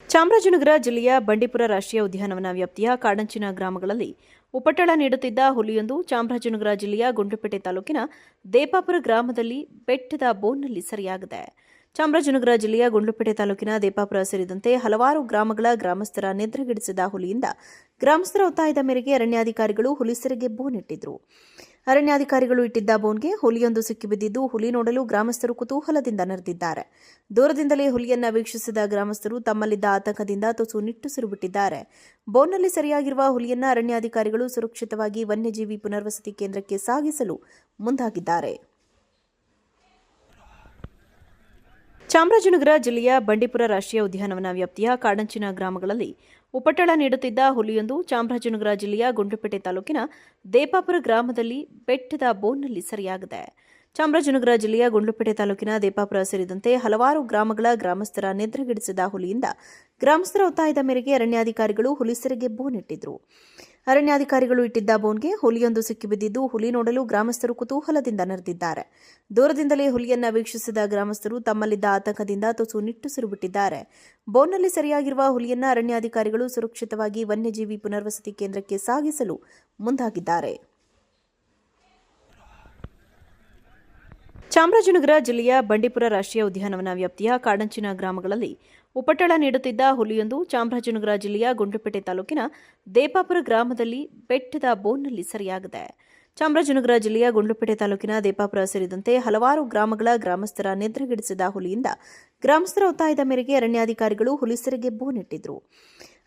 ಚಾಮರಾಜನಗರ ಜಿಲ್ಲೆಯ ಬಂಡೀಪುರ ರಾಷ್ಟ್ರೀಯ ಉದ್ಯಾನವನ ವ್ಯಾಪ್ತಿಯ ಕಾಡಂಚಿನ ಗ್ರಾಮಗಳಲ್ಲಿ ಉಪಟಳ ನೀಡುತ್ತಿದ್ದ ಹುಲಿಯೊಂದು ಚಾಮರಾಜನಗರ ಜಿಲ್ಲೆಯ ಗುಂಡ್ಲುಪೇಟೆ ತಾಲೂಕಿನ ದೇಪಾಪುರ ಗ್ರಾಮದಲ್ಲಿ ಬೆಟ್ಟದ ಬೋನ್ನಲ್ಲಿ ಸೆರೆಯಾಗಿದೆ. ಚಾಮರಾಜನಗರ ಜಿಲ್ಲೆಯ ಗುಂಡ್ಲುಪೇಟೆ ತಾಲೂಕಿನ ದೇಪಾಪುರ ಸೇರಿದಂತೆ ಹಲವಾರು ಗ್ರಾಮಗಳ ಗ್ರಾಮಸ್ಥರ ನಿದ್ರೆಗೆಡಿಸಿದ ಹುಲಿಯಿಂದ ಗ್ರಾಮಸ್ಥರ ಒತ್ತಾಯದ ಮೇರೆಗೆ ಅರಣ್ಯಾಧಿಕಾರಿಗಳು ಹುಲಿ ಸೆರೆಗೆ ಬೋನ್ ಇಟ್ಟಿದ್ರು. ಅರಣ್ಯಾಧಿಕಾರಿಗಳು ಇಟ್ಟಿದ್ದ ಬೋನ್ಗೆ ಹುಲಿಯೊಂದು ಸಿಕ್ಕಿಬಿದ್ದಿದ್ದು ಹುಲಿ ನೋಡಲು ಗ್ರಾಮಸ್ಥರು ಕುತೂಹಲದಿಂದ ನೆರೆದಿದ್ದಾರೆ. ದೂರದಿಂದಲೇ ಹುಲಿಯನ್ನ ವೀಕ್ಷಿಸಿದ ಗ್ರಾಮಸ್ಥರು ತಮ್ಮಲ್ಲಿದ್ದ ಆತಂಕದಿಂದ ತುಸು ನಿಟ್ಟುಸಿರು ಬಿಟ್ಟಿದ್ದಾರೆ. ಬೋನ್ನಲ್ಲಿ ಸೆರೆಯಾಗಿರುವ ಹುಲಿಯನ್ನ ಅರಣ್ಯಾಧಿಕಾರಿಗಳು ಸುರಕ್ಷಿತವಾಗಿ ವನ್ಯಜೀವಿ ಪುನರ್ವಸತಿ ಕೇಂದ್ರಕ್ಕೆ ಸಾಗಿಸಲು ಮುಂದಾಗಿದ್ದಾರೆ. ಚಾಮರಾಜನಗರ ಜಿಲ್ಲೆಯ ಬಂಡೀಪುರ ರಾಷ್ಟ್ರೀಯ ಉದ್ಯಾನವನ ವ್ಯಾಪ್ತಿಯ ಕಾಡಂಚಿನ ಗ್ರಾಮಗಳಲ್ಲಿ ಉಪಟಳ ನೀಡುತ್ತಿದ್ದ ಹುಲಿಯೊಂದು ಚಾಮರಾಜನಗರ ಜಿಲ್ಲೆಯ ಗುಂಡ್ಲುಪೇಟೆ ತಾಲೂಕಿನ ದೇಪಾಪುರ ಗ್ರಾಮದಲ್ಲಿ ಬೆಟ್ಟದ ಬೋನ್ನಲ್ಲಿ ಸೆರೆಯಾಗಿದೆ. ಚಾಮರಾಜನಗರ ಜಿಲ್ಲೆಯ ಗುಂಡ್ಲುಪೇಟೆ ತಾಲೂಕಿನ ದೇಪಾಪುರ ಸೇರಿದಂತೆ ಹಲವಾರು ಗ್ರಾಮಗಳ ಗ್ರಾಮಸ್ಥರ ನಿದ್ರೆಗೆಡಿಸಿದ ಹುಲಿಯಿಂದ ಗ್ರಾಮಸ್ಥರ ಒತ್ತಾಯದ ಮೇರೆಗೆ ಅರಣ್ಯಾಧಿಕಾರಿಗಳು ಹುಲಿ ಸೆರೆಗೆ ಬೋನ್ ಇಟ್ಟಿದ್ರು. ಅರಣ್ಯಾಧಿಕಾರಿಗಳು ಇಟ್ಟಿದ್ದ ಬೋನ್ಗೆ ಹುಲಿಯೊಂದು ಸಿಕ್ಕಿಬಿದ್ದಿದ್ದು ಹುಲಿ ನೋಡಲು ಗ್ರಾಮಸ್ಥರು ಕುತೂಹಲದಿಂದ ನೆರೆದಿದ್ದಾರೆ. ದೂರದಿಂದಲೇ ಹುಲಿಯನ್ನ ವೀಕ್ಷಿಸಿದ ಗ್ರಾಮಸ್ಥರು ತಮ್ಮಲ್ಲಿದ್ದ ಆತಂಕದಿಂದ ತುಸು ನಿಟ್ಟುಸಿರು ಬಿಟ್ಟಿದ್ದಾರೆ. ಬೋನ್ನಲ್ಲಿ ಸೆರೆಯಾಗಿರುವ ಹುಲಿಯನ್ನ ಅರಣ್ಯಾಧಿಕಾರಿಗಳು ಸುರಕ್ಷಿತವಾಗಿ ವನ್ಯಜೀವಿ ಪುನರ್ವಸತಿ ಕೇಂದ್ರಕ್ಕೆ ಸಾಗಿಸಲು ಮುಂದಾಗಿದ್ದಾರೆ. ಚಾಮರಾಜನಗರ ಜಿಲ್ಲೆಯ ಬಂಡೀಪುರ ರಾಷ್ಟ್ರೀಯ ಉದ್ಯಾನವನ ವ್ಯಾಪ್ತಿಯ ಕಾಡಂಚಿನ ಗ್ರಾಮಗಳಲ್ಲಿ ಉಪಟಳ ನೀಡುತ್ತಿದ್ದ ಹುಲಿಯೊಂದು ಚಾಮರಾಜನಗರ ಜಿಲ್ಲೆಯ ಗುಂಡ್ಲುಪೇಟೆ ತಾಲೂಕಿನ ದೇಪಾಪುರ ಗ್ರಾಮದಲ್ಲಿ ಬೆಟ್ಟದ ಬೋನ್ನಲ್ಲಿ ಸೆರೆಯಾಗಿದೆ. ಚಾಮರಾಜನಗರ ಜಿಲ್ಲೆಯ ಗುಂಡ್ಲುಪೇಟೆ ತಾಲೂಕಿನ ದೇಪಾಪುರ ಸೇರಿದಂತೆ ಹಲವಾರು ಗ್ರಾಮಗಳ ಗ್ರಾಮಸ್ಥರ ನಿದ್ರೆಗೆಡಿಸಿದ ಹುಲಿಯಿಂದ ಗ್ರಾಮಸ್ಥರ ಒತ್ತಾಯದ ಮೇರೆಗೆ ಅರಣ್ಯಾಧಿಕಾರಿಗಳು ಹುಲಿ ಸೆರೆಗೆ ಬೋನ್ ಇಟ್ಟಿದ್ರು.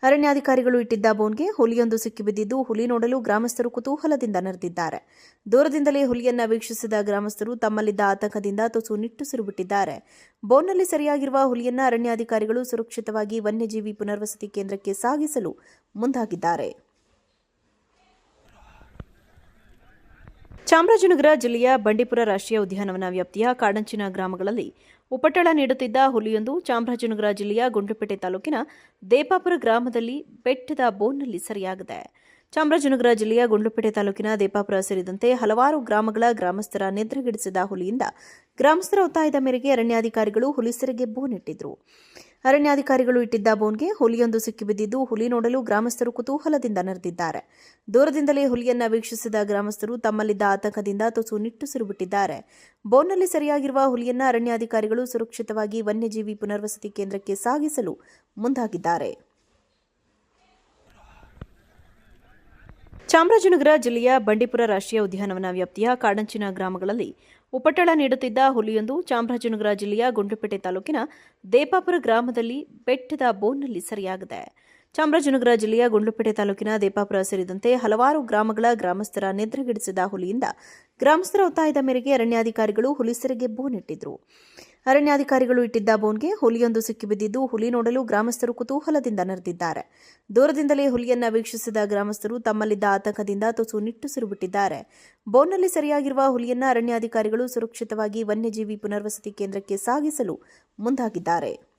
ಅರಣ್ಯಾಧಿಕಾರಿಗಳು ಇಟ್ಟಿದ್ದ ಬೋನ್ಗೆ ಹುಲಿಯೊಂದು ಸಿಕ್ಕಿಬಿದ್ದಿದ್ದು ಹುಲಿ ನೋಡಲು ಗ್ರಾಮಸ್ಥರು ಕುತೂಹಲದಿಂದ ನೆರೆದಿದ್ದಾರೆ. ದೂರದಿಂದಲೇ ಹುಲಿಯನ್ನ ವೀಕ್ಷಿಸಿದ ಗ್ರಾಮಸ್ಥರು ತಮ್ಮಲ್ಲಿದ್ದ ಆತಂಕದಿಂದ ತುಸು ನಿಟ್ಟುಸಿರು ಬಿಟ್ಟಿದ್ದಾರೆ. ಬೋನ್ನಲ್ಲಿ ಸೆರೆಯಾಗಿರುವ ಹುಲಿಯನ್ನ ಅರಣ್ಯಾಧಿಕಾರಿಗಳು ಸುರಕ್ಷಿತವಾಗಿ ವನ್ಯಜೀವಿ ಪುನರ್ವಸತಿ ಕೇಂದ್ರಕ್ಕೆ ಸಾಗಿಸಲು ಮುಂದಾಗಿದ್ದಾರೆ. ಚಾಮರಾಜನಗರ ಜಿಲ್ಲೆಯ ಬಂಡೀಪುರ ರಾಷ್ಟ್ರೀಯ ಉದ್ಯಾನವನ ವ್ಯಾಪ್ತಿಯ ಕಾಡಂಚಿನ ಗ್ರಾಮಗಳಲ್ಲಿ ಉಪಟಳ ನೀಡುತ್ತಿದ್ದ ಹುಲಿಯೊಂದು ಚಾಮರಾಜನಗರ ಜಿಲ್ಲೆಯ ಗುಂಡ್ಲುಪೇಟೆ ತಾಲೂಕಿನ ದೇಪಾಪುರ ಗ್ರಾಮದಲ್ಲಿ ಬೆಟ್ಟದ ಬೋನ್ನಲ್ಲಿ ಸೆರೆಯಾಗಿದೆ. ಚಾಮರಾಜನಗರ ಜಿಲ್ಲೆಯ ಗುಂಡ್ಲುಪೇಟೆ ತಾಲೂಕಿನ ದೇಪಾಪುರ ಸೇರಿದಂತೆ ಹಲವಾರು ಗ್ರಾಮಗಳ ಗ್ರಾಮಸ್ಥರ ನಿದ್ರೆಗೆಡಿಸಿದ ಹುಲಿಯಿಂದ ಗ್ರಾಮಸ್ಥರ ಒತ್ತಾಯದ ಮೇರೆಗೆ ಅರಣ್ಯಾಧಿಕಾರಿಗಳು ಹುಲಿ ಸೆರೆಗೆ ಬೋನ್ ಇಟ್ಟಿದ್ರು. ಅರಣ್ಯಾಧಿಕಾರಿಗಳು ಇಟ್ಟಿದ್ದ ಬೋನ್ಗೆ ಹುಲಿಯೊಂದು ಸಿಕ್ಕಿಬಿದ್ದಿದ್ದು ಹುಲಿ ನೋಡಲು ಗ್ರಾಮಸ್ಥರು ಕುತೂಹಲದಿಂದ ನೆರೆದಿದ್ದಾರೆ. ದೂರದಿಂದಲೇ ಹುಲಿಯನ್ನ ವೀಕ್ಷಿಸಿದ ಗ್ರಾಮಸ್ಥರು ತಮ್ಮಲ್ಲಿದ್ದ ಆತಂಕದಿಂದ ತುಸು ನಿಟ್ಟುಸಿರು ಬಿಟ್ಟಿದ್ದಾರೆ. ಬೋನ್ನಲ್ಲಿ ಸೆರೆಯಾಗಿರುವ ಹುಲಿಯನ್ನ ಅರಣ್ಯಾಧಿಕಾರಿಗಳು ಸುರಕ್ಷಿತವಾಗಿ ವನ್ಯಜೀವಿ ಪುನರ್ವಸತಿ ಕೇಂದ್ರಕ್ಕೆ ಸಾಗಿಸಲು ಮುಂದಾಗಿದ್ದಾರೆ. ಚಾಮರಾಜನಗರ ಜಿಲ್ಲೆಯ ಬಂಡೀಪುರ ರಾಷ್ಟ್ರೀಯ ಉದ್ಯಾನವನ ವ್ಯಾಪ್ತಿಯ ಕಾಡಂಚಿನ ಗ್ರಾಮಗಳಲ್ಲಿ ಉಪಟಳ ನೀಡುತ್ತಿದ್ದ ಹುಲಿಯೊಂದು ಚಾಮರಾಜನಗರ ಜಿಲ್ಲೆಯ ಗುಂಡ್ಲುಪೇಟೆ ತಾಲೂಕಿನ ದೇಪಾಪುರ ಗ್ರಾಮದಲ್ಲಿ ಬೆಟ್ಟದ ಬೋನ್ನಲ್ಲಿ ಸೆರೆಯಾಗಿದೆ. ಚಾಮರಾಜನಗರ ಜಿಲ್ಲೆಯ ಗುಂಡ್ಲುಪೇಟೆ ತಾಲೂಕಿನ ದೇಪಾಪುರ ಸೇರಿದಂತೆ ಹಲವಾರು ಗ್ರಾಮಗಳ ಗ್ರಾಮಸ್ಥರ ನಿದ್ರೆಗೆಡಿಸಿದ ಹುಲಿಯಿಂದ ಗ್ರಾಮಸ್ಥರ ಒತ್ತಾಯದ ಮೇರೆಗೆ ಅರಣ್ಯಾಧಿಕಾರಿಗಳು ಹುಲಿ ಸೆರೆಗೆ ಬೋನ್ ಇಟ್ಟಿದ್ರು. ಅರಣ್ಯಾಧಿಕಾರಿಗಳು ಇಟ್ಟಿದ್ದ ಬೋನ್ಗೆ ಹುಲಿಯೊಂದು ಸಿಕ್ಕಿಬಿದ್ದಿದ್ದು ಹುಲಿ ನೋಡಲು ಗ್ರಾಮಸ್ಥರು ಕುತೂಹಲದಿಂದ ನೆರೆದಿದ್ದಾರೆ. ದೂರದಿಂದಲೇ ಹುಲಿಯನ್ನ ವೀಕ್ಷಿಸಿದ ಗ್ರಾಮಸ್ಥರು ತಮ್ಮಲ್ಲಿದ್ದ ಆತಂಕದಿಂದ ತುಸು ನಿಟ್ಟುಸಿರು ಬಿಟ್ಟಿದ್ದಾರೆ. ಬೋನ್ನಲ್ಲಿ ಸೆರೆಯಾಗಿರುವ ಹುಲಿಯನ್ನ ಅರಣ್ಯಾಧಿಕಾರಿಗಳು ಸುರಕ್ಷಿತವಾಗಿ ವನ್ಯಜೀವಿ ಪುನರ್ವಸತಿ ಕೇಂದ್ರಕ್ಕೆ ಸಾಗಿಸಲು ಮುಂದಾಗಿದ್ದಾರೆ.